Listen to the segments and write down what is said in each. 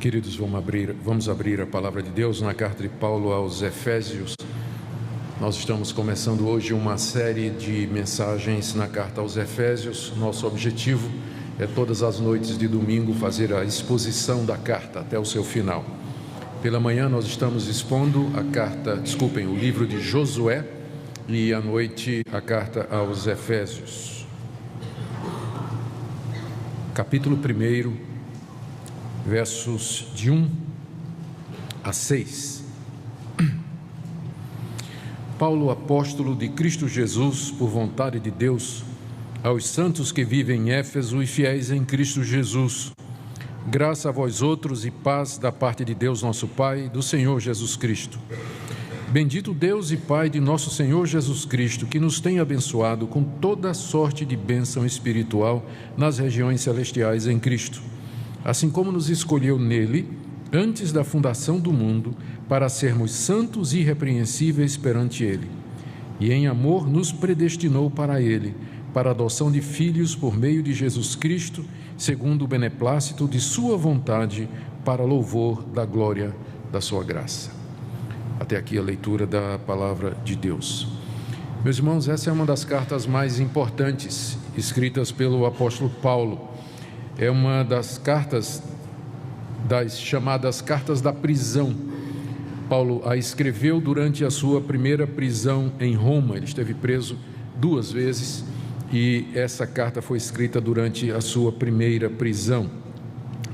Queridos, vamos abrir a palavra de Deus na carta de Paulo aos Efésios. Nós estamos começando hoje uma série de mensagens na carta aos Efésios. Nosso objetivo é todas as noites de domingo fazer a exposição da carta até o seu final. Pela manhã nós estamos expondo o livro de Josué e à noite a carta aos Efésios. Capítulo 1, versos de 1 a 6. Paulo, apóstolo de Cristo Jesus, por vontade de Deus, aos santos que vivem em Éfeso e fiéis em Cristo Jesus, graça a vós outros e paz da parte de Deus nosso Pai, do Senhor Jesus Cristo. Bendito Deus e Pai de nosso Senhor Jesus Cristo, que nos tem abençoado com toda sorte de bênção espiritual nas regiões celestiais em Cristo, assim como nos escolheu nele, antes da fundação do mundo, para sermos santos e irrepreensíveis perante ele. E em amor nos predestinou para ele, para a adoção de filhos por meio de Jesus Cristo, segundo o beneplácito de sua vontade, para louvor da glória da sua graça. Até aqui a leitura da palavra de Deus. Meus irmãos, essa é uma das cartas mais importantes escritas pelo apóstolo Paulo. É uma das cartas, das chamadas cartas da prisão. Paulo a escreveu durante a sua primeira prisão em Roma. Ele esteve preso 2 vezes e essa carta foi escrita durante a sua primeira prisão.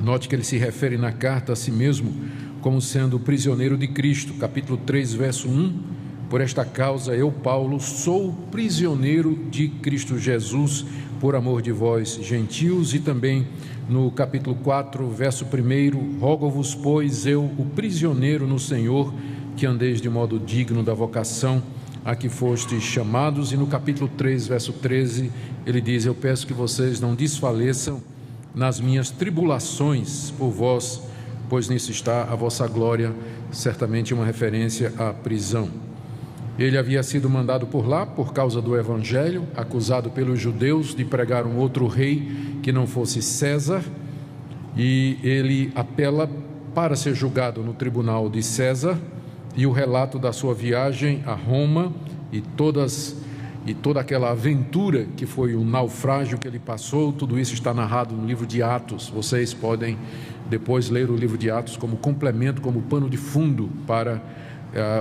Note que ele se refere na carta a si mesmo como sendo prisioneiro de Cristo. Capítulo 3, verso 1. Por esta causa eu, Paulo, sou prisioneiro de Cristo Jesus, por amor de vós, gentios. E também no capítulo 4, verso 1, rogo-vos, pois eu, o prisioneiro no Senhor, que andeis de modo digno da vocação a que fostes chamados. E no capítulo 3, verso 13, ele diz: eu peço que vocês não desfaleçam nas minhas tribulações por vós, pois nisso está a vossa glória. Certamente uma referência à prisão. Ele havia sido mandado por lá por causa do Evangelho, acusado pelos judeus de pregar um outro rei que não fosse César, e ele apela para ser julgado no tribunal de César. E o relato da sua viagem a Roma e toda aquela aventura que foi o naufrágio que ele passou, tudo isso está narrado no livro de Atos. Vocês podem depois ler o livro de Atos como complemento, como pano de fundo para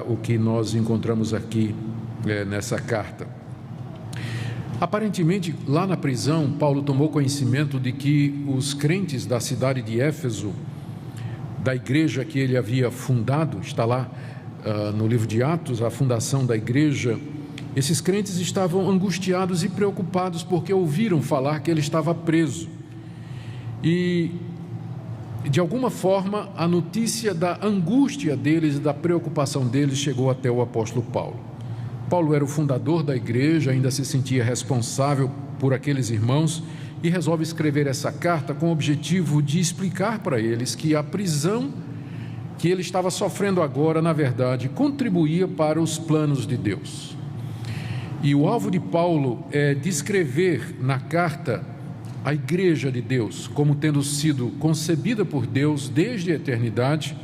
o que nós encontramos aqui nessa carta. Aparentemente, lá na prisão, Paulo tomou conhecimento de que os crentes da cidade de Éfeso, da igreja que ele havia fundado, está lá no livro de Atos, a fundação da igreja. Esses crentes estavam angustiados e preocupados porque ouviram falar que ele estava preso. E de alguma forma, a notícia da angústia deles e da preocupação deles chegou até o apóstolo Paulo. Paulo era o fundador da igreja, ainda se sentia responsável por aqueles irmãos e resolve escrever essa carta com o objetivo de explicar para eles que a prisão que ele estava sofrendo agora, na verdade, contribuía para os planos de Deus. E o alvo de Paulo é descrever na carta a igreja de Deus como tendo sido concebida por Deus desde a eternidade,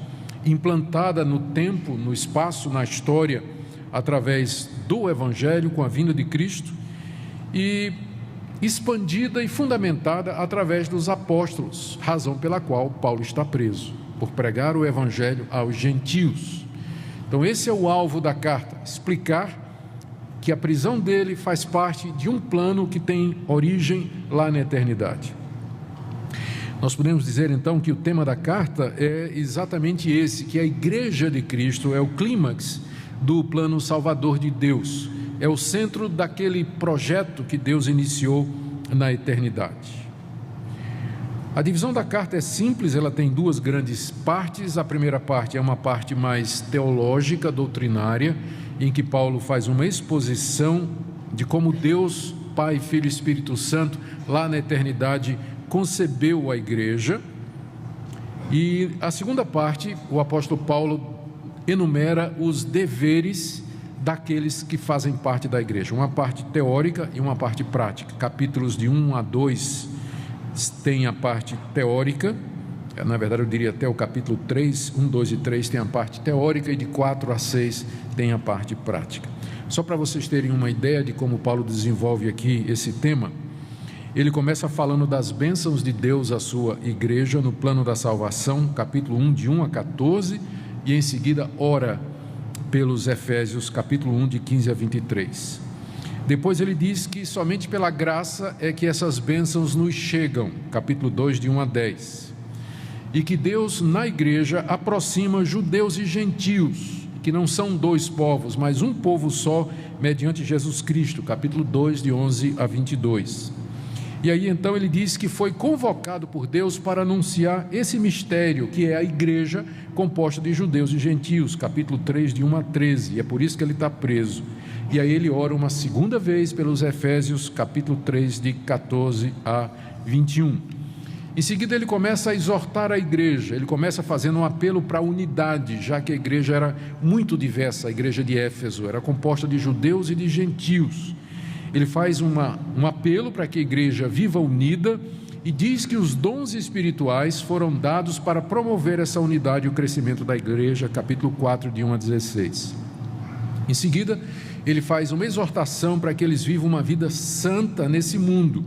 implantada no tempo, no espaço, na história, através do Evangelho com a vinda de Cristo, e expandida e fundamentada através dos apóstolos, razão pela qual Paulo está preso, por pregar o Evangelho aos gentios. Então esse é o alvo da carta, explicar que a prisão dele faz parte de um plano que tem origem lá na eternidade. Nós podemos dizer então que o tema da carta é exatamente esse, que a igreja de Cristo é o clímax do plano salvador de Deus, é o centro daquele projeto que Deus iniciou na eternidade. A divisão da carta é simples, ela tem 2 grandes partes. A primeira parte é uma parte mais teológica, doutrinária, em que Paulo faz uma exposição de como Deus, Pai, Filho e Espírito Santo, lá na eternidade, concebeu a igreja. E a segunda parte, o apóstolo Paulo enumera os deveres daqueles que fazem parte da igreja, uma parte teórica e uma parte prática. Capítulos de 1 a 2 tem a parte teórica Na verdade eu diria até o capítulo 3, 1, 2 e 3 tem a parte teórica, e de 4 a 6 tem a parte prática. Só para vocês terem uma ideia de como Paulo desenvolve aqui esse tema, ele começa falando das bênçãos de Deus à sua igreja no plano da salvação, capítulo 1, de 1 a 14, e em seguida ora pelos Efésios, capítulo 1, de 15 a 23. Depois ele diz que somente pela graça é que essas bênçãos nos chegam, capítulo 2, de 1 a 10. E que Deus na igreja aproxima judeus e gentios, que não são dois povos, mas um povo só, mediante Jesus Cristo, capítulo 2, de 11 a 22. E aí então ele diz que foi convocado por Deus para anunciar esse mistério, que é a igreja composta de judeus e gentios, capítulo 3, de 1 a 13, e é por isso que ele está preso. E aí ele ora uma segunda vez pelos Efésios, capítulo 3, de 14 a 21. Em seguida ele começa a exortar a igreja, ele começa fazendo um apelo para a unidade, já que a igreja era muito diversa, a igreja de Éfeso era composta de judeus e de gentios. Ele faz um apelo para que a igreja viva unida e diz que os dons espirituais foram dados para promover essa unidade e o crescimento da igreja, capítulo 4, de 1 a 16. Em seguida, ele faz uma exortação para que eles vivam uma vida santa nesse mundo,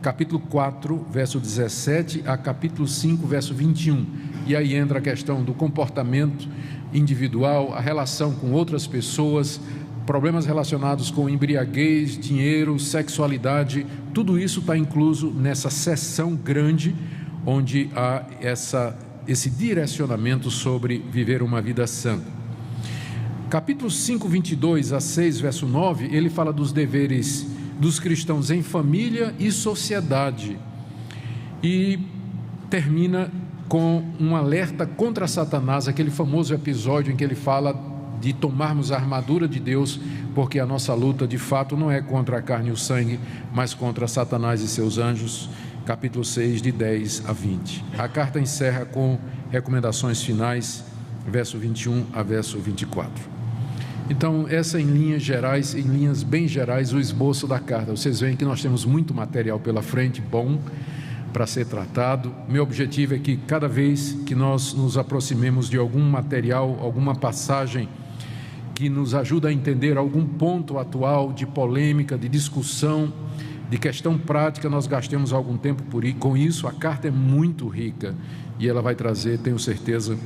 capítulo 4, verso 17 a capítulo 5, verso 21. E aí entra a questão do comportamento individual, a relação com outras pessoas, problemas relacionados com embriaguez, dinheiro, sexualidade, tudo isso está incluso nessa seção grande, onde há esse direcionamento sobre viver uma vida santa. Capítulo 5, 22 a 6, verso 9, ele fala dos deveres dos cristãos em família e sociedade, e termina com um alerta contra Satanás, aquele famoso episódio em que ele fala de tomarmos a armadura de Deus, porque a nossa luta de fato não é contra a carne e o sangue, mas contra Satanás e seus anjos, capítulo 6, de 10 a 20. A carta encerra com recomendações finais, verso 21 a verso 24. Então, essa em linhas gerais, em linhas bem gerais, o esboço da carta. Vocês veem que nós temos muito material pela frente, bom, para ser tratado. Meu objetivo é que cada vez que nós nos aproximemos de algum material, alguma passagem que nos ajuda a entender algum ponto atual de polêmica, de discussão, de questão prática, nós gastemos algum tempo com isso. A carta é muito rica e ela vai trazer, tenho certeza,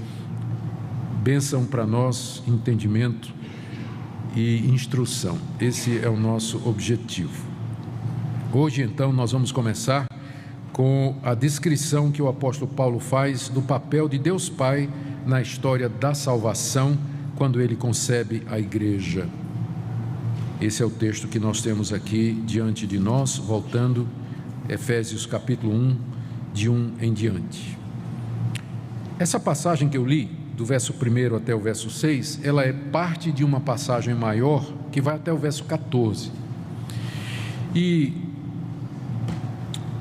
bênção para nós, entendimento e instrução. Esse é o nosso objetivo. Hoje, então, nós vamos começar com a descrição que o apóstolo Paulo faz do papel de Deus Pai na história da salvação, quando ele concebe a igreja. Esse é o texto que nós temos aqui diante de nós, voltando, Efésios capítulo 1, de 1 em diante. Essa passagem que eu li, do verso 1 até o verso 6, ela é parte de uma passagem maior, que vai até o verso 14. E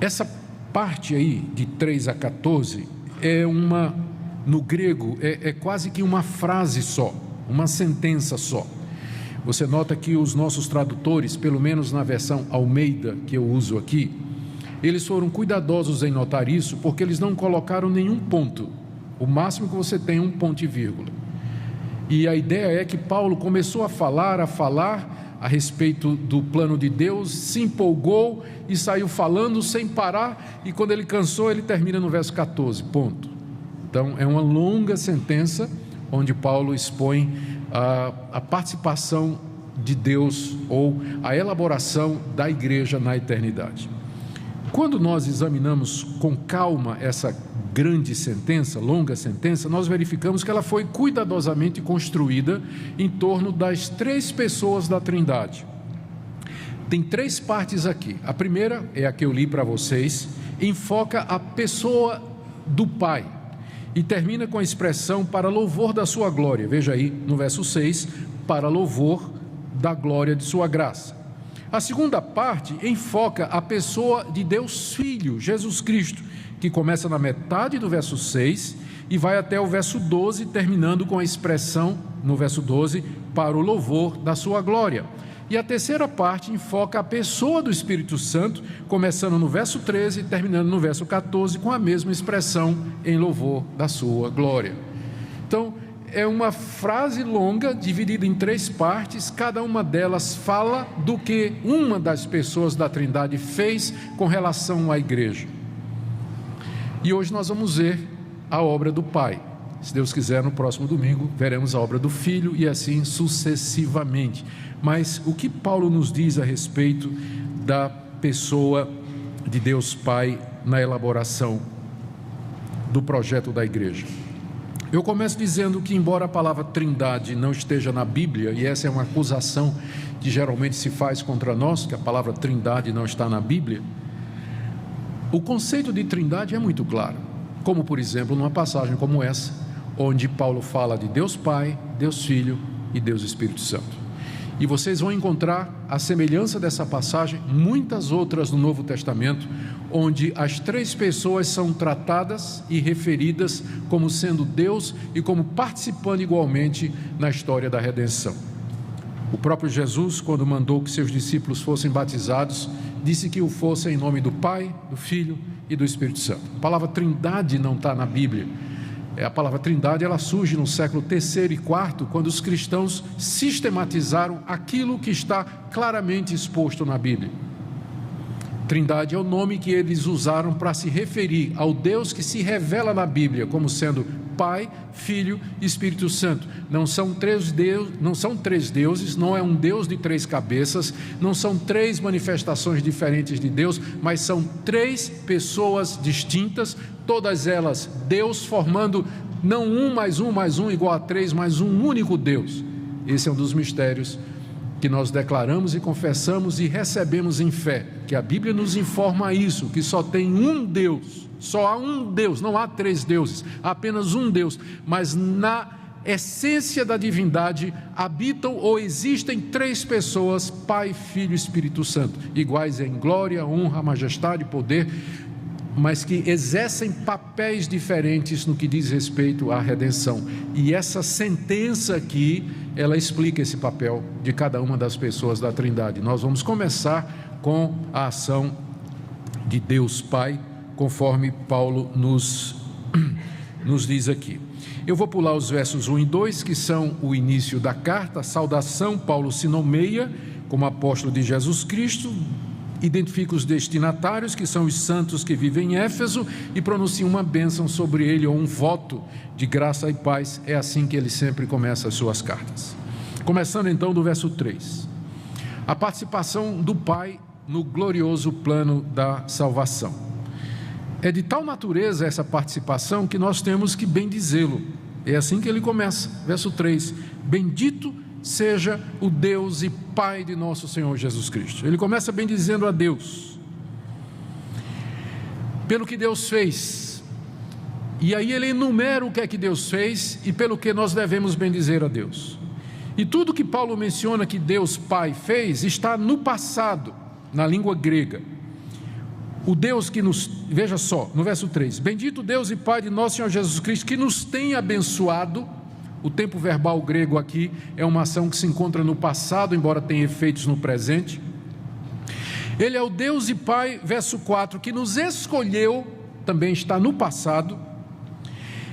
essa parte aí, de 3 a 14, no grego, é quase que uma frase só, uma sentença só. Você nota que os nossos tradutores, pelo menos na versão Almeida, que eu uso aqui, eles foram cuidadosos em notar isso, porque eles não colocaram nenhum ponto. O máximo que você tem é um ponto e vírgula. E a ideia é que Paulo começou a falar a respeito do plano de Deus, se empolgou e saiu falando sem parar, e quando ele cansou, ele termina no verso 14, ponto. Então é uma longa sentença, onde Paulo expõe a participação de Deus, ou a elaboração da igreja na eternidade. Quando nós examinamos com calma essa grande sentença, longa sentença, nós verificamos que ela foi cuidadosamente construída em torno das 3 pessoas da Trindade. Tem 3 partes aqui. A primeira é a que eu li para vocês, enfoca a pessoa do Pai e termina com a expressão para louvor da sua glória. Veja aí no verso 6, para louvor da glória de sua graça. A segunda parte enfoca a pessoa de Deus Filho, Jesus Cristo, que começa na metade do verso 6 e vai até o verso 12, terminando com a expressão, no verso 12, para o louvor da sua glória. E a terceira parte enfoca a pessoa do Espírito Santo, começando no verso 13 e terminando no verso 14, com a mesma expressão em louvor da sua glória. Então, é uma frase longa, dividida em 3 partes, cada uma delas fala do que uma das pessoas da Trindade fez com relação à igreja. E hoje nós vamos ver a obra do Pai. Se Deus quiser, no próximo domingo, veremos a obra do Filho e assim sucessivamente. Mas o que Paulo nos diz a respeito da pessoa de Deus Pai na elaboração do projeto da igreja? Eu começo dizendo que, embora a palavra Trindade não esteja na Bíblia, e essa é uma acusação que geralmente se faz contra nós, que a palavra Trindade não está na Bíblia, o conceito de Trindade é muito claro, como por exemplo numa passagem como essa, onde Paulo fala de Deus Pai, Deus Filho e Deus Espírito Santo. E vocês vão encontrar a semelhança dessa passagem, muitas outras no Novo Testamento, onde as 3 pessoas são tratadas e referidas como sendo Deus e como participando igualmente na história da redenção. O próprio Jesus, quando mandou que seus discípulos fossem batizados, disse que o fossem em nome do Pai, do Filho e do Espírito Santo. A palavra Trindade não está na Bíblia. A palavra Trindade, ela surge no século III e IV, quando os cristãos sistematizaram aquilo que está claramente exposto na Bíblia. Trindade é o nome que eles usaram para se referir ao Deus que se revela na Bíblia como sendo Pai, Filho e Espírito Santo. Não são três deuses, não é um Deus de 3 cabeças, não são 3 manifestações diferentes de Deus, mas são 3 pessoas distintas, todas elas Deus, formando não 1 mais 1 mais 1 igual a 3, mas um único Deus. Esse é um dos mistérios que nós declaramos e confessamos e recebemos em fé, que a Bíblia nos informa isso, que só tem um Deus, só há um Deus, não há 3 deuses, há apenas um Deus, mas na essência da divindade habitam ou existem 3 pessoas, Pai, Filho e Espírito Santo, iguais em glória, honra, majestade e poder, mas que exercem papéis diferentes no que diz respeito à redenção. E essa sentença aqui, ela explica esse papel de cada uma das pessoas da Trindade. Nós vamos começar com a ação de Deus Pai, conforme Paulo nos diz aqui. Eu vou pular os versos 1 e 2, que são o início da carta, a saudação. Paulo se nomeia como apóstolo de Jesus Cristo, identifica os destinatários, que são os santos que vivem em Éfeso, e pronuncia uma bênção sobre ele, ou um voto de graça e paz. É assim que ele sempre começa as suas cartas. Começando então do verso 3. A participação do Pai no glorioso plano da salvação. É de tal natureza essa participação que nós temos que bendizê-lo. É assim que ele começa, verso 3. Bendito seja o Deus e Pai de nosso Senhor Jesus Cristo. Ele começa bendizendo a Deus pelo que Deus fez, e aí ele enumera o que é que Deus fez e pelo que nós devemos bendizer a Deus. E tudo que Paulo menciona que Deus Pai fez está no passado, na língua grega. O Deus que nos, veja só, no verso 3, bendito Deus e Pai de nosso Senhor Jesus Cristo, que nos tem abençoado. O tempo verbal grego aqui é uma ação que se encontra no passado, embora tenha efeitos no presente. Ele é o Deus e Pai, verso 4, que nos escolheu, também está no passado.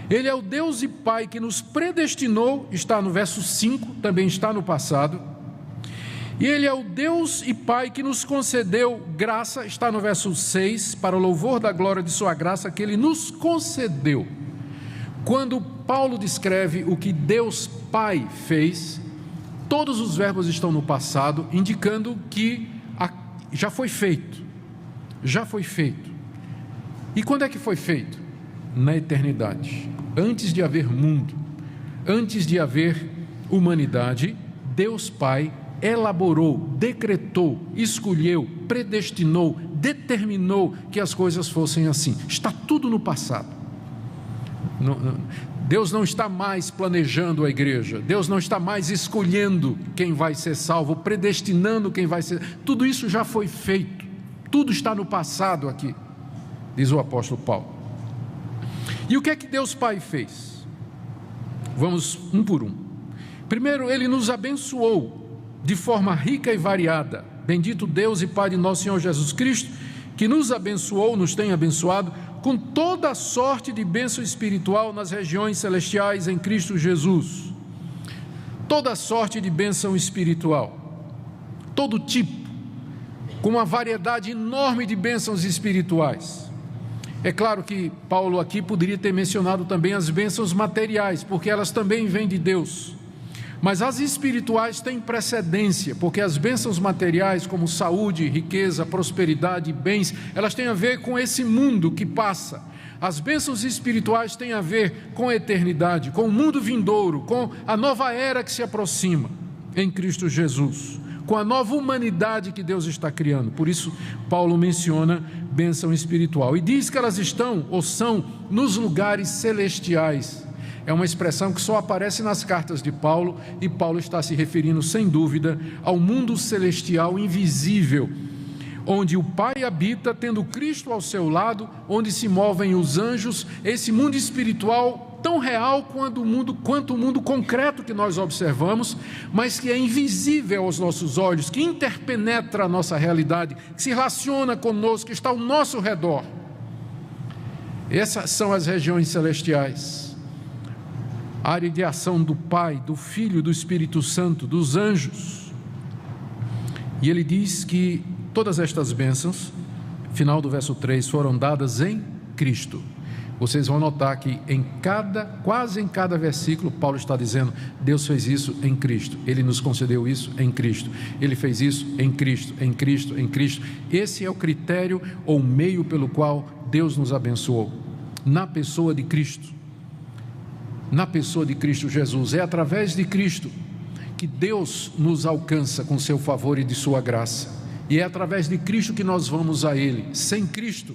Ele é o Deus e Pai que nos predestinou, está no verso 5, também está no passado. E Ele é o Deus e Pai que nos concedeu graça, está no verso 6, para o louvor da glória de sua graça que Ele nos concedeu. Quando Paulo descreve o que Deus Pai fez, todos os verbos estão no passado, indicando que já foi feito. E quando é que foi feito? Na eternidade. Antes de haver mundo, antes de haver humanidade, Deus Pai elaborou, decretou, escolheu, predestinou, determinou que as coisas fossem assim. Está tudo no passado. Deus não está mais planejando a igreja, Deus não está mais escolhendo quem vai ser salvo, predestinando quem vai ser, tudo isso já foi feito, tudo está no passado aqui, diz o apóstolo Paulo. E o que é que Deus Pai fez? Vamos um por um. Primeiro, Ele nos abençoou, de forma rica e variada. Bendito Deus e Pai de nosso Senhor Jesus Cristo, que nos abençoou, nos tem abençoado com toda sorte de bênção espiritual nas regiões celestiais em Cristo Jesus. Toda sorte de bênção espiritual, todo tipo, com uma variedade enorme de bênçãos espirituais. É claro que Paulo aqui poderia ter mencionado também as bênçãos materiais, porque elas também vêm de Deus. Mas as espirituais têm precedência, porque as bênçãos materiais, como saúde, riqueza, prosperidade, bens, elas têm a ver com esse mundo que passa. As bênçãos espirituais têm a ver com a eternidade, com o mundo vindouro, com a nova era que se aproxima em Cristo Jesus, com a nova humanidade que Deus está criando. Por isso, Paulo menciona bênção espiritual e diz que elas estão ou são nos lugares celestiais. É uma expressão que só aparece nas cartas de Paulo, e Paulo está se referindo, sem dúvida, ao mundo celestial invisível, onde o Pai habita, tendo Cristo ao seu lado, onde se movem os anjos, esse mundo espiritual tão real quanto o mundo concreto que nós observamos, mas que é invisível aos nossos olhos, que interpenetra a nossa realidade, que se relaciona conosco, que está ao nosso redor. Essas são as regiões celestiais. A área de ação do Pai, do Filho, do Espírito Santo, dos anjos. E ele diz que todas estas bênçãos, final do verso 3, foram dadas em Cristo. Vocês vão notar que quase em cada versículo, Paulo está dizendo: Deus fez isso em Cristo, Ele nos concedeu isso em Cristo, Ele fez isso em Cristo, em Cristo, em Cristo. Esse é o critério ou meio pelo qual Deus nos abençoou, na pessoa de Cristo. Na pessoa de Cristo Jesus. É através de Cristo que Deus nos alcança com seu favor e de sua graça, e é através de Cristo que nós vamos a Ele. Sem Cristo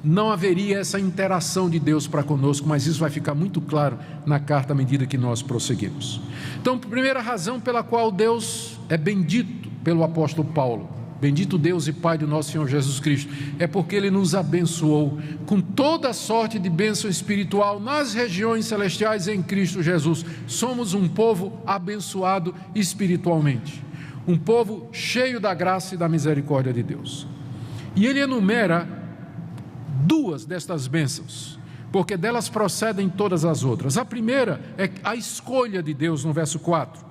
não haveria essa interação de Deus para conosco, mas isso vai ficar muito claro na carta à medida que nós prosseguimos. Então, a primeira razão pela qual Deus é bendito pelo apóstolo Paulo, bendito Deus e Pai de nosso Senhor Jesus Cristo, é porque Ele nos abençoou com toda sorte de bênção espiritual nas regiões celestiais em Cristo Jesus. Somos um povo abençoado espiritualmente, um povo cheio da graça e da misericórdia de Deus. E Ele enumera duas destas bênçãos, porque delas procedem todas as outras. A primeira é a escolha de Deus, no verso 4.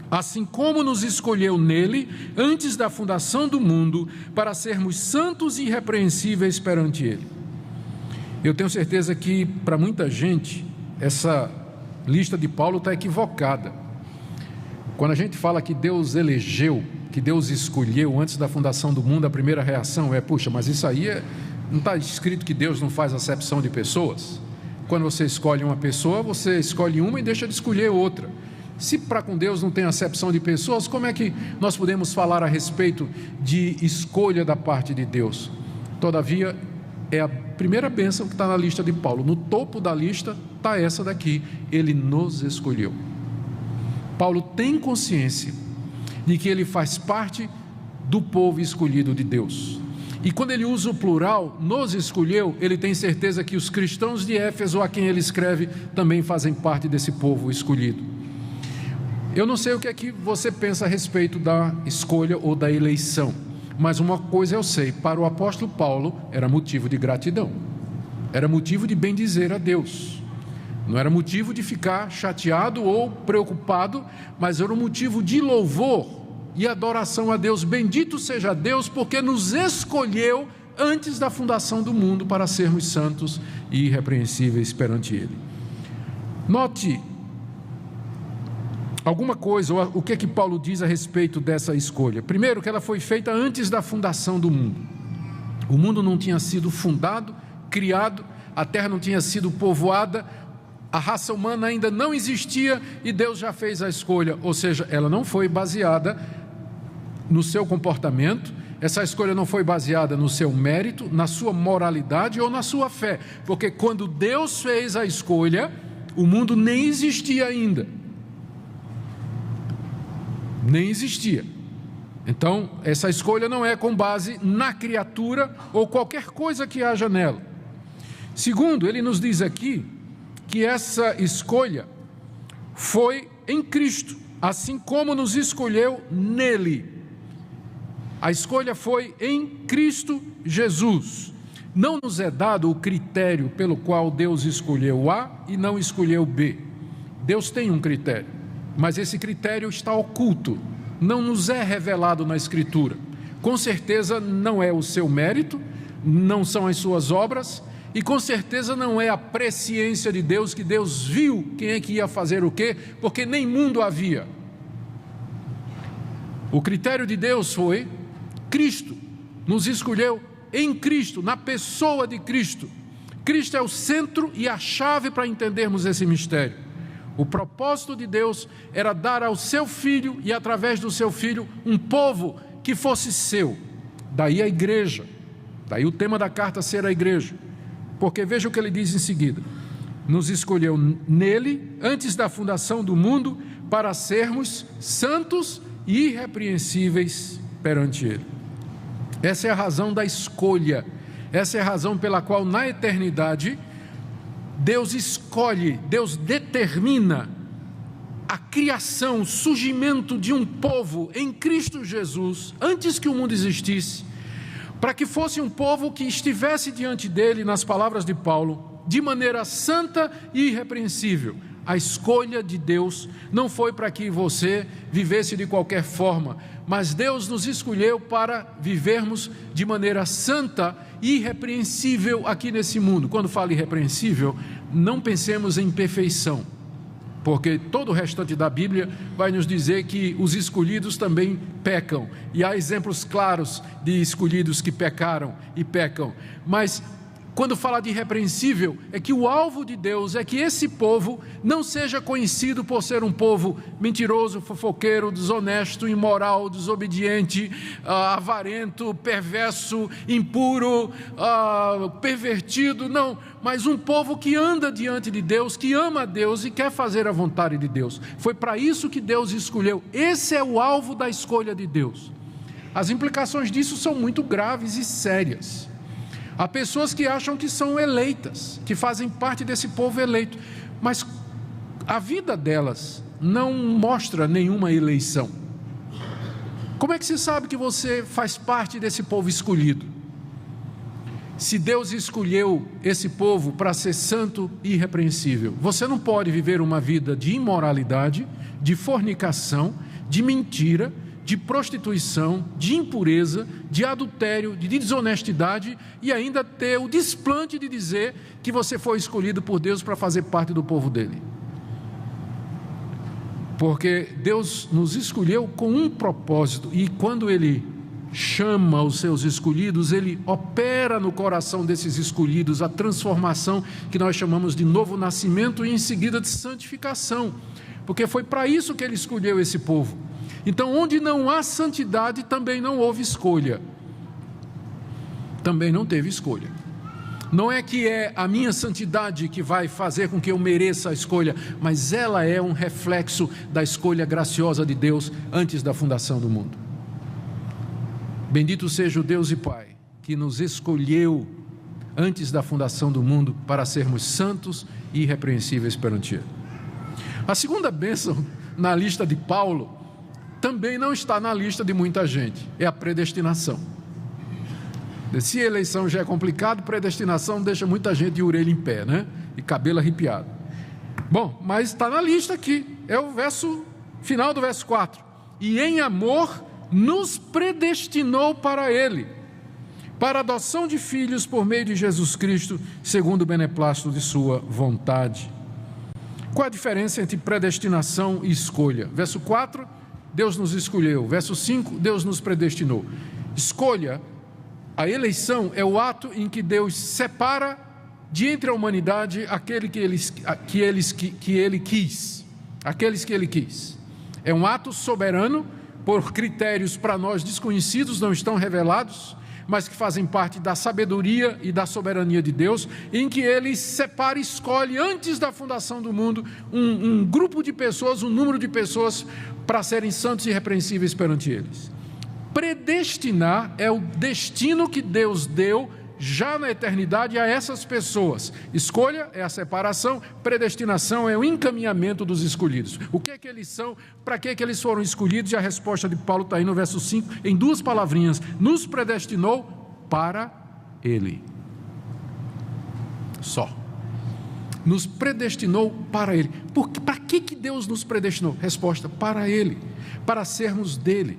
Assim como nos escolheu nele, antes da fundação do mundo, para sermos santos e irrepreensíveis perante ele. Eu tenho certeza que, para muita gente, essa lista de Paulo está equivocada. Quando a gente fala que Deus elegeu, que Deus escolheu antes da fundação do mundo, a primeira reação é: puxa, mas isso aí não está escrito que Deus não faz acepção de pessoas? Quando você escolhe uma pessoa, você escolhe uma e deixa de escolher outra. Se para com Deus não tem acepção de pessoas, como é que nós podemos falar a respeito de escolha da parte de Deus? Todavia, é a primeira bênção que está na lista de Paulo. No topo da lista está essa daqui: Ele nos escolheu. Paulo tem consciência de que ele faz parte do povo escolhido de Deus. E quando ele usa o plural, nos escolheu, ele tem certeza que os cristãos de Éfeso, a quem ele escreve, também fazem parte desse povo escolhido. Eu não sei o que é que você pensa a respeito da escolha ou da eleição, mas uma coisa eu sei: para o apóstolo Paulo era motivo de gratidão, era motivo de bendizer a Deus, não era motivo de ficar chateado ou preocupado, mas era um motivo de louvor e adoração a Deus. Bendito seja Deus, porque nos escolheu antes da fundação do mundo para sermos santos e irrepreensíveis perante Ele. Note alguma coisa, o que é que Paulo diz a respeito dessa escolha. Primeiro, que ela foi feita antes da fundação do mundo. O mundo não tinha sido fundado, criado, a terra não tinha sido povoada, a raça humana ainda não existia e Deus já fez a escolha. Ou seja, ela não foi baseada no seu comportamento, essa escolha não foi baseada no seu mérito, na sua moralidade ou na sua fé, porque quando Deus fez a escolha, o mundo nem existia ainda. Nem existia. Então, essa escolha não é com base na criatura ou qualquer coisa que haja nela. Segundo, ele nos diz aqui que essa escolha foi em Cristo. assim como nos escolheu nele. A escolha foi em Cristo Jesus. Não nos é dado o critério pelo qual Deus escolheu A e não escolheu B. Deus tem um critério, mas esse critério está oculto, não nos é revelado na Escritura. Com certeza não é o seu mérito, não são as suas obras, e com certeza não é a presciência de Deus, que Deus viu quem é que ia fazer o quê, porque nem mundo havia. O critério de Deus foi Cristo, nos escolheu em Cristo, na pessoa de Cristo. Cristo é o centro e a chave para entendermos esse mistério. O propósito de Deus era dar ao seu Filho e através do seu Filho um povo que fosse seu. Daí a igreja, daí o tema da carta ser a igreja. Porque veja o que ele diz em seguida: nos escolheu nele antes da fundação do mundo para sermos santos e irrepreensíveis perante ele. Essa é a razão da escolha, essa é a razão pela qual na eternidade Deus escolhe, Deus determina a criação, o surgimento de um povo em Cristo Jesus, antes que o mundo existisse, para que fosse um povo que estivesse diante dele, nas palavras de Paulo, de maneira santa e irrepreensível. A escolha de Deus não foi para que você vivesse de qualquer forma, mas Deus nos escolheu para vivermos de maneira santa e irrepreensível aqui nesse mundo. Quando falo irrepreensível, não pensemos em perfeição, porque todo o restante da Bíblia vai nos dizer que os escolhidos também pecam, e há exemplos claros de escolhidos que pecaram e pecam, mas quando fala de irrepreensível, é que o alvo de Deus é que esse povo não seja conhecido por ser um povo mentiroso, fofoqueiro, desonesto, imoral, desobediente, avarento, perverso, impuro, pervertido, não, mas um povo que anda diante de Deus, que ama a Deus e quer fazer a vontade de Deus. Foi para isso que Deus escolheu. Esse é o alvo da escolha de Deus. As implicações disso são muito graves e sérias. Há pessoas que acham que são eleitas, que fazem parte desse povo eleito, mas a vida delas não mostra nenhuma eleição. Como é que se sabe que você faz parte desse povo escolhido? Se Deus escolheu esse povo para ser santo e irrepreensível, você não pode viver uma vida de imoralidade, de fornicação, de mentira, de prostituição, de impureza, de adultério, de desonestidade e ainda ter o desplante de dizer que você foi escolhido por Deus para fazer parte do povo dele. Porque Deus nos escolheu com um propósito, e quando Ele chama os seus escolhidos, Ele opera no coração desses escolhidos a transformação que nós chamamos de novo nascimento e em seguida de santificação, porque foi para isso que Ele escolheu esse povo. Então, onde não há santidade, também não houve escolha. Também não teve escolha. Não é que é a minha santidade que vai fazer com que eu mereça a escolha, mas ela é um reflexo da escolha graciosa de Deus antes da fundação do mundo. Bendito seja o Deus e Pai, que nos escolheu antes da fundação do mundo para sermos santos e irrepreensíveis perante Ele. A segunda bênção na lista de Paulo também não está na lista de muita gente, é a predestinação. Se a eleição já é complicado, predestinação deixa muita gente de orelha em pé, né? E cabelo arrepiado. Bom, mas está na lista aqui, é o final do verso 4. E em amor nos predestinou para Ele, para a adoção de filhos por meio de Jesus Cristo, segundo o beneplácito de sua vontade. Qual a diferença entre predestinação e escolha? Verso 4, Deus nos escolheu. Verso 5, Deus nos predestinou. Escolha, a eleição, é o ato em que Deus separa de entre a humanidade aquele que Ele quis. Aqueles que Ele quis. É um ato soberano, por critérios para nós desconhecidos, não estão revelados, mas que fazem parte da sabedoria e da soberania de Deus, em que Ele separa e escolhe, antes da fundação do mundo, um grupo de pessoas, um número de pessoas, para serem santos e irrepreensíveis perante eles. Predestinar é o destino que Deus deu já na eternidade a essas pessoas. Escolha é a separação, predestinação é o encaminhamento dos escolhidos. O que é que eles são? Para que eles foram escolhidos? E a resposta de Paulo está aí no verso 5, em duas palavrinhas: nos predestinou para Ele. Só. Nos predestinou para Ele. Para que Deus nos predestinou? Resposta: para Ele, para sermos dele,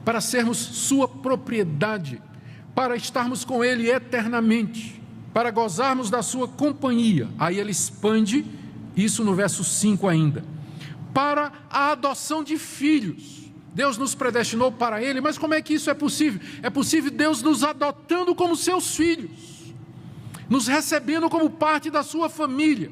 para sermos sua propriedade, para estarmos com Ele eternamente, para gozarmos da sua companhia. Aí ele expande isso no verso 5 ainda. Para a adoção de filhos. Deus nos predestinou para Ele, mas como é que isso é possível? É possível Deus nos adotando como seus filhos, nos recebendo como parte da sua família.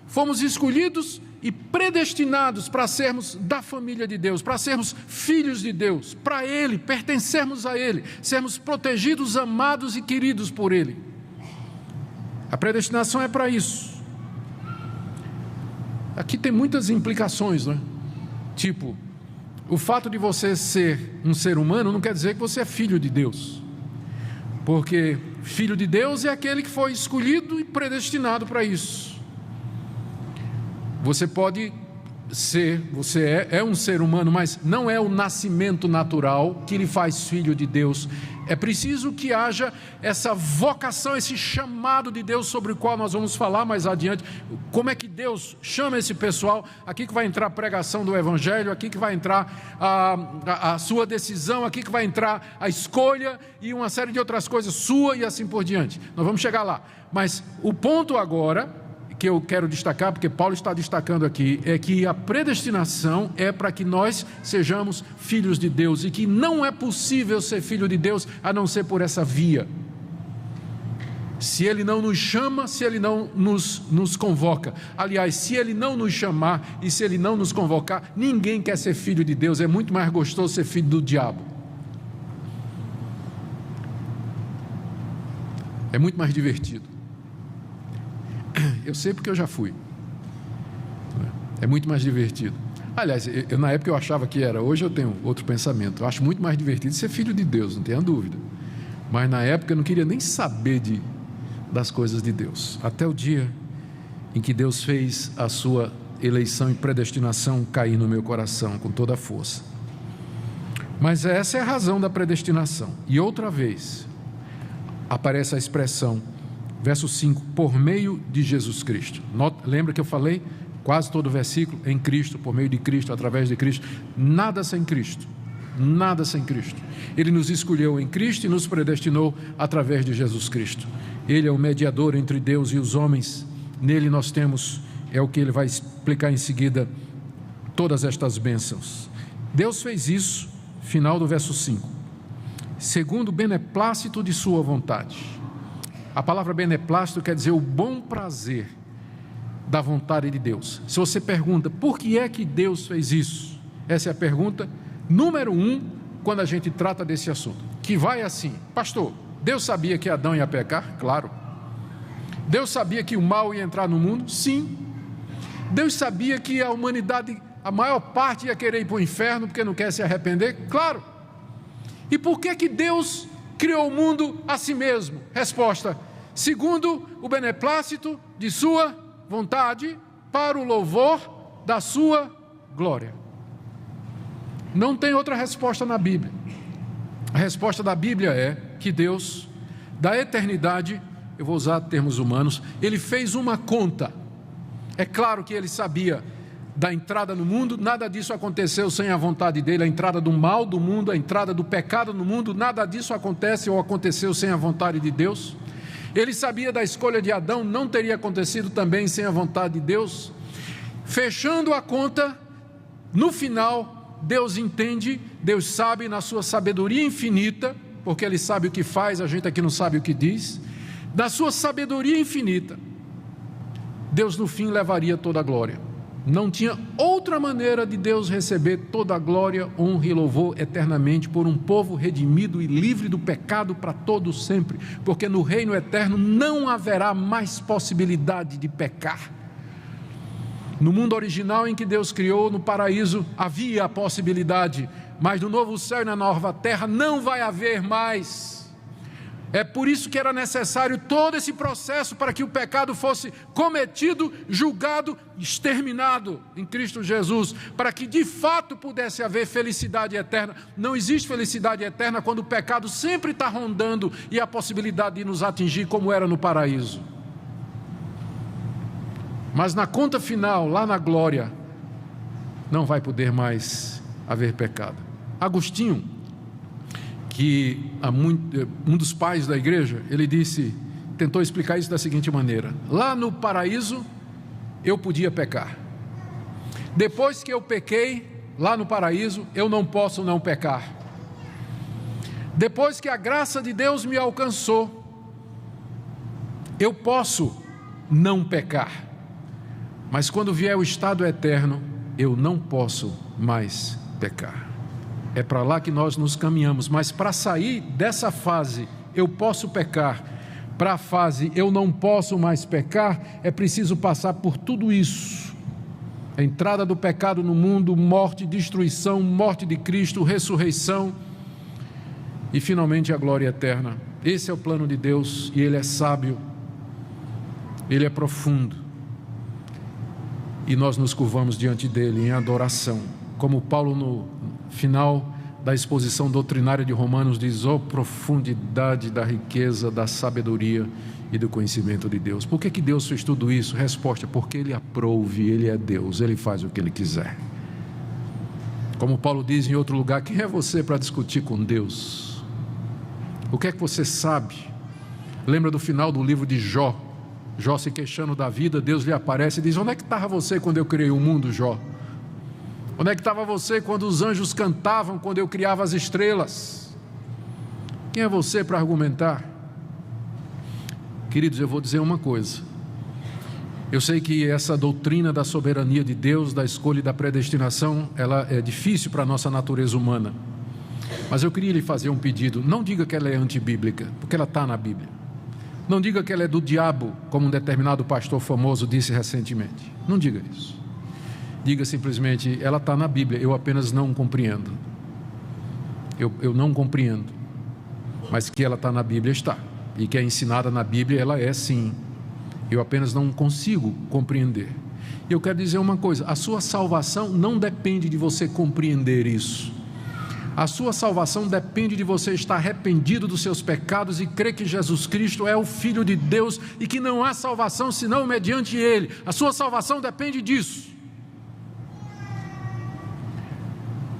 Fomos escolhidos e predestinados para sermos da família de Deus, para sermos filhos de Deus, para Ele, pertencermos a Ele, sermos protegidos, amados e queridos por Ele. A predestinação é para isso. Aqui tem muitas implicações, né? Tipo, o fato de você ser um ser humano não quer dizer que você é filho de Deus, porque filho de Deus é aquele que foi escolhido e predestinado para isso. Você pode ser, você é um ser humano, mas não é o nascimento natural que lhe faz filho de Deus. É preciso que haja essa vocação, esse chamado de Deus, sobre o qual nós vamos falar mais adiante. Como é que Deus chama esse pessoal? Aqui que vai entrar a pregação do Evangelho, aqui que vai entrar a sua decisão, aqui que vai entrar a escolha e uma série de outras coisas sua e assim por diante. Nós vamos chegar lá. Mas o ponto agora que eu quero destacar, porque Paulo está destacando aqui, é que a predestinação é para que nós sejamos filhos de Deus, e que não é possível ser filho de Deus a não ser por essa via. Se Ele não nos chama, se Ele não nos convoca. Aliás, se Ele não nos chamar e se Ele não nos convocar, ninguém quer ser filho de Deus. É muito mais gostoso ser filho do diabo. É muito mais divertido. Eu sei porque eu já fui. É muito mais divertido. Aliás, na época eu achava que era. Hoje eu tenho outro pensamento. Eu acho muito mais divertido ser filho de Deus, não tenha dúvida. Mas na época eu não queria nem saber das coisas de Deus. Até o dia em que Deus fez a sua eleição e predestinação cair no meu coração com toda a força. Mas essa é a razão da predestinação. E outra vez aparece a expressão, verso 5, por meio de Jesus Cristo. Lembra que eu falei? Quase todo o versículo, em Cristo, por meio de Cristo, através de Cristo. Nada sem Cristo. Nada sem Cristo. Ele nos escolheu em Cristo e nos predestinou através de Jesus Cristo. Ele é o mediador entre Deus e os homens. Nele nós temos, é o que ele vai explicar em seguida, todas estas bênçãos. Deus fez isso, final do verso 5, segundo o beneplácito de sua vontade. A palavra beneplácito quer dizer o bom prazer da vontade de Deus. Se você pergunta, por que é que Deus fez isso? Essa é a pergunta número 1, quando a gente trata desse assunto. Que vai assim, pastor, Deus sabia que Adão ia pecar? Claro. Deus sabia que o mal ia entrar no mundo? Sim. Deus sabia que a humanidade, a maior parte, ia querer ir para o inferno porque não quer se arrepender? Claro. E por que que Deus criou o mundo a si mesmo? Resposta, segundo o beneplácito de sua vontade, para o louvor da sua glória. Não tem outra resposta na Bíblia. A resposta da Bíblia é que Deus, da eternidade, eu vou usar termos humanos, Ele fez uma conta. É claro que Ele sabia da entrada no mundo, nada disso aconteceu sem a vontade dele. A entrada do mal do mundo, a entrada do pecado no mundo, nada disso acontece ou aconteceu sem a vontade de Deus. Ele sabia da escolha de Adão, não teria acontecido também sem a vontade de Deus. Fechando a conta, no final, Deus entende, Deus sabe na sua sabedoria infinita, porque Ele sabe o que faz, a gente aqui não sabe o que diz. Na sua sabedoria infinita, Deus no fim levaria toda a glória. Não tinha outra maneira de Deus receber toda a glória, honra e louvor eternamente por um povo redimido e livre do pecado para todo sempre, porque no reino eterno não haverá mais possibilidade de pecar. No mundo original em que Deus criou, no paraíso, havia a possibilidade, mas no novo céu e na nova terra não vai haver mais. É por isso que era necessário todo esse processo para que o pecado fosse cometido, julgado, exterminado em Cristo Jesus, para que de fato pudesse haver felicidade eterna. Não existe felicidade eterna quando o pecado sempre está rondando e a possibilidade de nos atingir como era no paraíso. Mas na conta final, lá na glória, não vai poder mais haver pecado. Agostinho, que um dos pais da igreja, ele tentou explicar isso da seguinte maneira: lá no paraíso eu podia pecar, depois que eu pequei lá no paraíso eu não posso não pecar. Depois que a graça de Deus me alcançou, eu posso não pecar, mas quando vier o estado eterno eu não posso mais pecar. É para lá que nós nos caminhamos, mas para sair dessa fase, eu posso pecar, para a fase, eu não posso mais pecar, é preciso passar por tudo isso. A entrada do pecado no mundo, morte, destruição, morte de Cristo, ressurreição e finalmente a glória eterna. Esse é o plano de Deus e Ele é sábio, Ele é profundo e nós nos curvamos diante dEle em adoração. Como Paulo no final da exposição doutrinária de Romanos diz: ó profundidade da riqueza, da sabedoria e do conhecimento de Deus. Por que Deus fez tudo isso? Resposta: porque Ele aprouve, Ele é Deus, Ele faz o que Ele quiser. Como Paulo diz em outro lugar: quem é você para discutir com Deus? O que é que você sabe? Lembra do final do livro de Jó? Jó se queixando da vida, Deus lhe aparece e diz: onde é que estava você quando eu criei o mundo, Jó? Onde é que estava você quando os anjos cantavam, quando eu criava as estrelas? Quem é você para argumentar? Queridos, eu vou dizer uma coisa. Eu sei que essa doutrina da soberania de Deus, da escolha e da predestinação, ela é difícil para a nossa natureza humana. Mas eu queria lhe fazer um pedido. Não diga que ela é antibíblica, porque ela está na Bíblia. Não diga que ela é do diabo, como um determinado pastor famoso disse recentemente. Não diga isso. Diga simplesmente: ela está na Bíblia, eu apenas não compreendo. Eu não compreendo, mas que ela está na Bíblia está, e que é ensinada na Bíblia, ela é sim. Eu apenas não consigo compreender. E eu quero dizer uma coisa: a sua salvação não depende de você compreender isso. A sua salvação depende de você estar arrependido dos seus pecados e crer que Jesus Cristo é o Filho de Deus e que não há salvação senão mediante Ele. A sua salvação depende disso.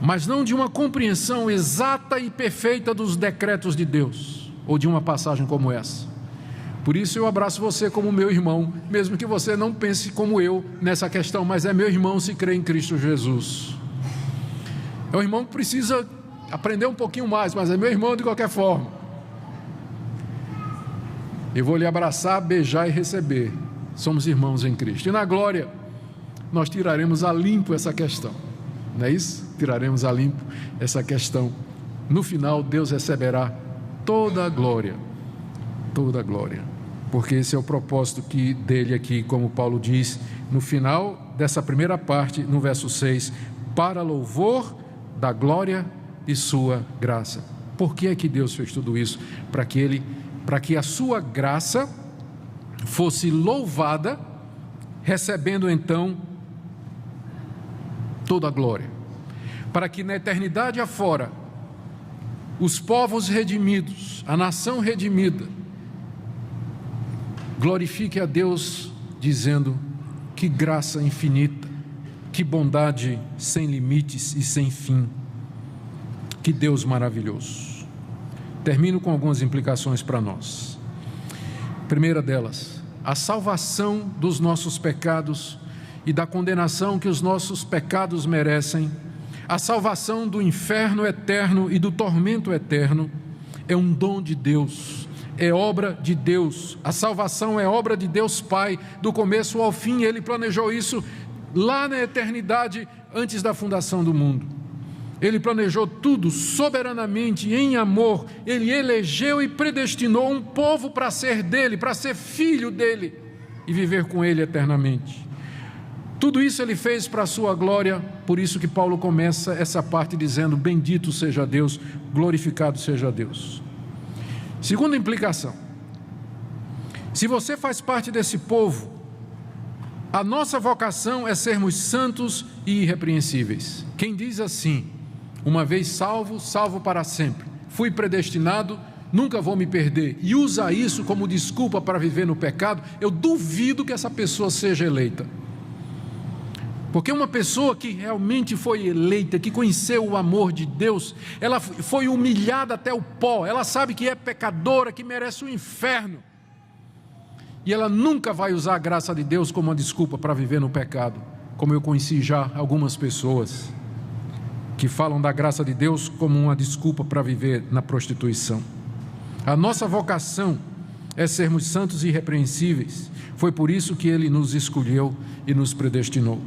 Mas não de uma compreensão exata e perfeita dos decretos de Deus, ou de uma passagem como essa. Por isso eu abraço você como meu irmão, mesmo que você não pense como eu nessa questão, mas é meu irmão se crê em Cristo Jesus. É um irmão que precisa aprender um pouquinho mais, mas é meu irmão de qualquer forma. Eu vou lhe abraçar, beijar e receber. Somos irmãos em Cristo. E na glória nós tiraremos a limpo essa questão. Não é isso? Tiraremos a limpo essa questão. No final, Deus receberá toda a glória, porque esse é o propósito dele aqui, como Paulo diz no final dessa primeira parte, no verso 6, para louvor da glória de sua graça. Por que é que Deus fez tudo isso? Para que a sua graça fosse louvada, recebendo então toda a glória, para que na eternidade afora, os povos redimidos, a nação redimida, glorifique a Deus, dizendo: que graça infinita, que bondade sem limites e sem fim, que Deus maravilhoso. Termino com algumas implicações para nós. Primeira delas, a salvação dos nossos pecados e da condenação que os nossos pecados merecem, a salvação do inferno eterno e do tormento eterno, é um dom de Deus, é obra de Deus. A salvação é obra de Deus Pai, do começo ao fim. Ele planejou isso lá na eternidade, antes da fundação do mundo. Ele planejou tudo soberanamente, em amor. Ele elegeu e predestinou um povo para ser dele, para ser filho dele e viver com ele eternamente. Tudo isso ele fez para a sua glória. Por isso que Paulo começa essa parte dizendo: bendito seja Deus, glorificado seja Deus. Segunda implicação: se você faz parte desse povo, a nossa vocação é sermos santos e irrepreensíveis. Quem diz assim: uma vez salvo, salvo para sempre, fui predestinado, nunca vou me perder, e usa isso como desculpa para viver no pecado, eu duvido que essa pessoa seja eleita. Porque uma pessoa que realmente foi eleita, que conheceu o amor de Deus, ela foi humilhada até o pó, ela sabe que é pecadora, que merece o inferno, e ela nunca vai usar a graça de Deus como uma desculpa para viver no pecado, como eu conheci já algumas pessoas que falam da graça de Deus como uma desculpa para viver na prostituição. A nossa vocação é sermos santos e irrepreensíveis. Foi por isso que Ele nos escolheu e nos predestinou.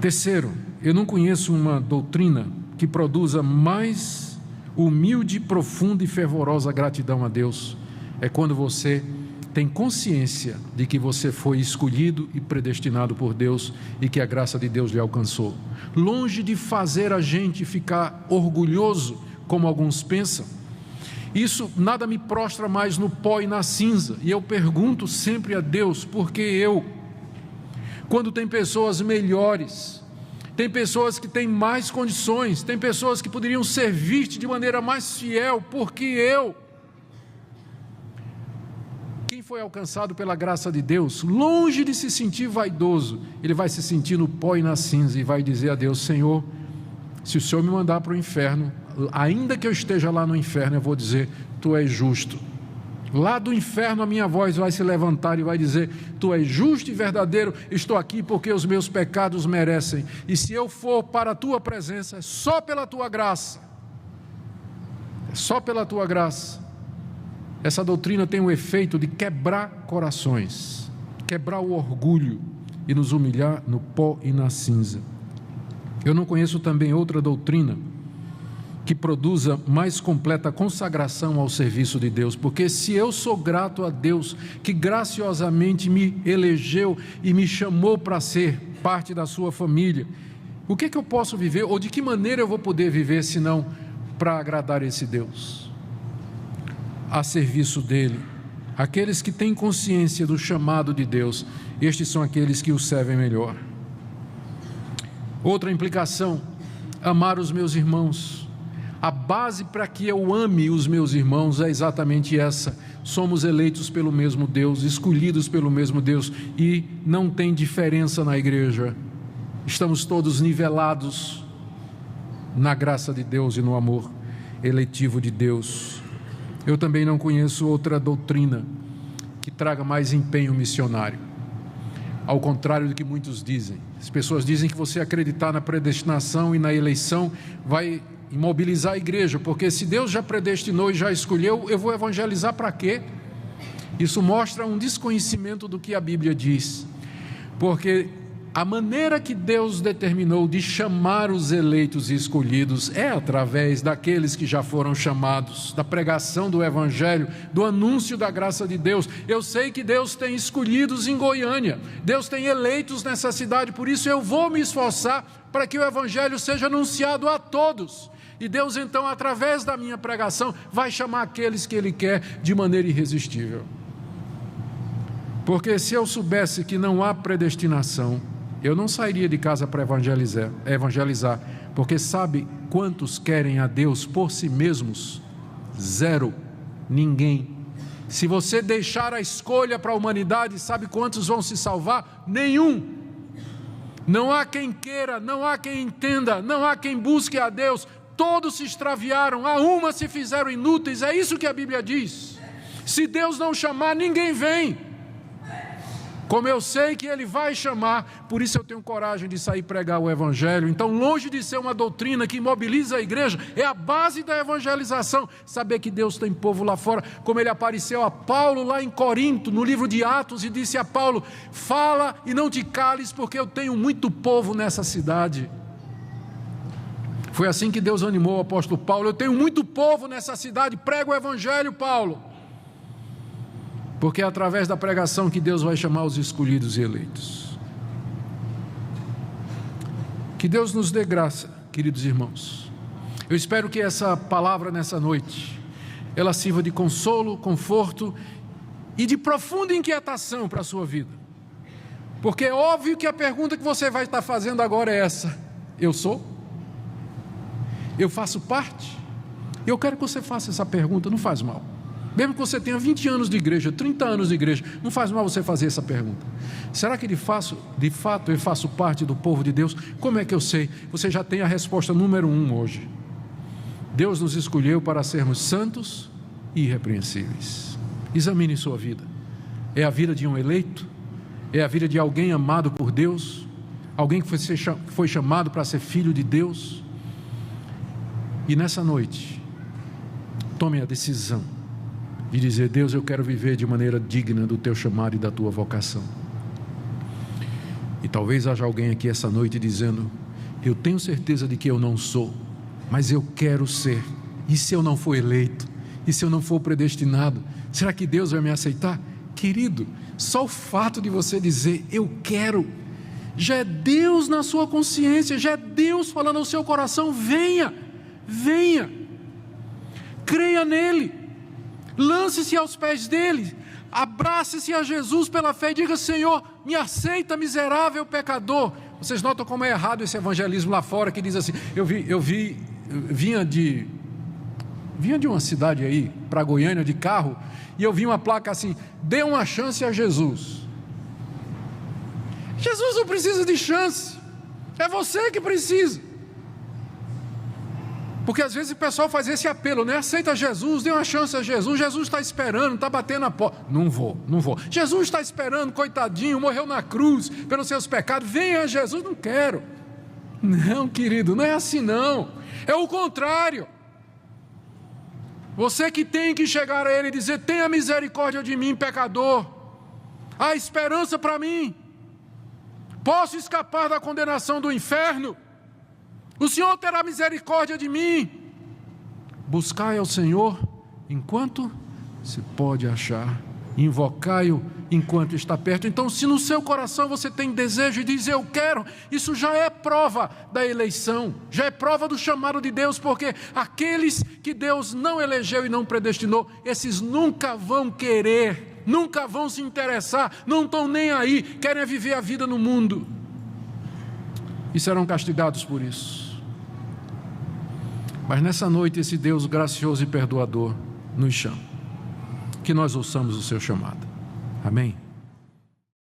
Terceiro, eu não conheço uma doutrina que produza mais humilde, profunda e fervorosa gratidão a Deus. É quando você tem consciência de que você foi escolhido e predestinado por Deus e que a graça de Deus lhe alcançou. Longe de fazer a gente ficar orgulhoso, como alguns pensam, isso nada me prostra mais no pó e na cinza. E eu pergunto sempre a Deus: por que eu? Quando tem pessoas melhores, tem pessoas que têm mais condições, tem pessoas que poderiam servir-te de maneira mais fiel, por que eu? Quem foi alcançado pela graça de Deus, longe de se sentir vaidoso, ele vai se sentir no pó e na cinza e vai dizer a Deus: Senhor, se o Senhor me mandar para o inferno, ainda que eu esteja lá no inferno, eu vou dizer: Tu és justo. Lá do inferno a minha voz vai se levantar e vai dizer: Tu és justo e verdadeiro, estou aqui porque os meus pecados merecem, e se eu for para a Tua presença, é só pela Tua graça, é só pela Tua graça. Essa doutrina tem o efeito de quebrar corações, quebrar o orgulho e nos humilhar no pó e na cinza. Eu não conheço também outra doutrina que produza mais completa consagração ao serviço de Deus, porque se eu sou grato a Deus, que graciosamente me elegeu e me chamou para ser parte da sua família, o que eu posso viver, ou de que maneira eu vou poder viver, senão para agradar esse Deus, a serviço dele? Aqueles que têm consciência do chamado de Deus, estes são aqueles que o servem melhor. Outra implicação: amar os meus irmãos. A base para que eu ame os meus irmãos é exatamente essa: somos eleitos pelo mesmo Deus, escolhidos pelo mesmo Deus, e não tem diferença na igreja, estamos todos nivelados na graça de Deus e no amor eletivo de Deus. Eu também não conheço outra doutrina que traga mais empenho missionário, ao contrário do que muitos dizem. As pessoas dizem que você acreditar na predestinação e na eleição vai imobilizar a igreja, porque se Deus já predestinou e já escolheu, eu vou evangelizar para quê? Isso mostra um desconhecimento do que a Bíblia diz, porque a maneira que Deus determinou de chamar os eleitos e escolhidos é através daqueles que já foram chamados, da pregação do Evangelho, do anúncio da graça de Deus. Eu sei que Deus tem escolhidos em Goiânia, Deus tem eleitos nessa cidade, por isso eu vou me esforçar para que o Evangelho seja anunciado a todos. E Deus então, através da minha pregação, vai chamar aqueles que Ele quer de maneira irresistível. Porque se eu soubesse que não há predestinação, eu não sairia de casa para evangelizar, porque sabe quantos querem a Deus por si mesmos? Zero, ninguém. Se você deixar a escolha para a humanidade, sabe quantos vão se salvar? Nenhum. Não há quem queira, não há quem entenda, não há quem busque a Deus. Todos se extraviaram, a uma se fizeram inúteis, é isso que a Bíblia diz. Se Deus não chamar, ninguém vem. Como eu sei que Ele vai chamar, por isso eu tenho coragem de sair pregar o Evangelho. Então, longe de ser uma doutrina que imobiliza a igreja, é a base da evangelização, saber que Deus tem povo lá fora, como Ele apareceu a Paulo lá em Corinto, no livro de Atos, e disse a Paulo: fala e não te cales, porque eu tenho muito povo nessa cidade. Foi assim que Deus animou o apóstolo Paulo: eu tenho muito povo nessa cidade, prega o Evangelho, Paulo. Porque é através da pregação que Deus vai chamar os escolhidos e eleitos. Que Deus nos dê graça, queridos irmãos, Eu espero que essa palavra nessa noite, ela sirva de consolo, conforto e de profunda inquietação para a sua vida. Porque é óbvio que a pergunta que você vai estar fazendo agora é essa: eu sou? Eu faço parte? Eu quero que você faça essa pergunta, não faz mal. Mesmo que você tenha 20 anos de igreja, 30 anos de igreja, não faz mal você fazer essa pergunta. Será que de fato eu faço parte do povo de Deus? Como é que eu sei? Você já tem a resposta número 1 hoje. Deus nos escolheu para sermos santos e irrepreensíveis. Examine sua vida. É a vida de um eleito? É a vida de alguém amado por Deus? Alguém que foi chamado para ser filho de Deus? E nessa noite, tome a decisão de dizer: Deus, eu quero viver de maneira digna do teu chamado e da tua vocação. E talvez haja alguém aqui essa noite dizendo: eu tenho certeza de que eu não sou, mas eu quero ser. E se eu não for eleito? E se eu não for predestinado? Será que Deus vai me aceitar? Querido, só o fato de você dizer eu quero, já é Deus na sua consciência, já é Deus falando ao seu coração: venha, venha, creia nele, lance-se aos pés dele, abrace-se a Jesus pela fé e diga: Senhor, me aceita, miserável pecador. Vocês notam como é errado esse evangelismo lá fora, que diz assim: vinha de uma cidade aí para Goiânia de carro, e eu vi uma placa assim: dê uma chance a Jesus. Jesus não precisa de chance, é você que precisa. Porque às vezes o pessoal faz esse apelo, né? Aceita Jesus, dê uma chance a Jesus. Jesus está esperando, está batendo a porta. Não vou. Jesus está esperando, coitadinho, morreu na cruz pelos seus pecados. Venha a Jesus. Não quero. Não, querido, não é assim não. É o contrário. Você que tem que chegar a Ele e dizer: tenha misericórdia de mim, pecador. Há esperança para mim. Posso escapar da condenação do inferno. O Senhor terá misericórdia de mim. Buscai ao Senhor enquanto se pode achar. Invocai-o enquanto está perto. Então, se no seu coração você tem desejo e diz eu quero, isso já é prova da eleição, já é prova do chamado de Deus, porque aqueles que Deus não elegeu e não predestinou, esses nunca vão querer, nunca vão se interessar, não estão nem aí, querem viver a vida no mundo e serão castigados por isso. Mas nessa noite esse Deus gracioso e perdoador nos chama, que nós ouçamos o seu chamado. Amém?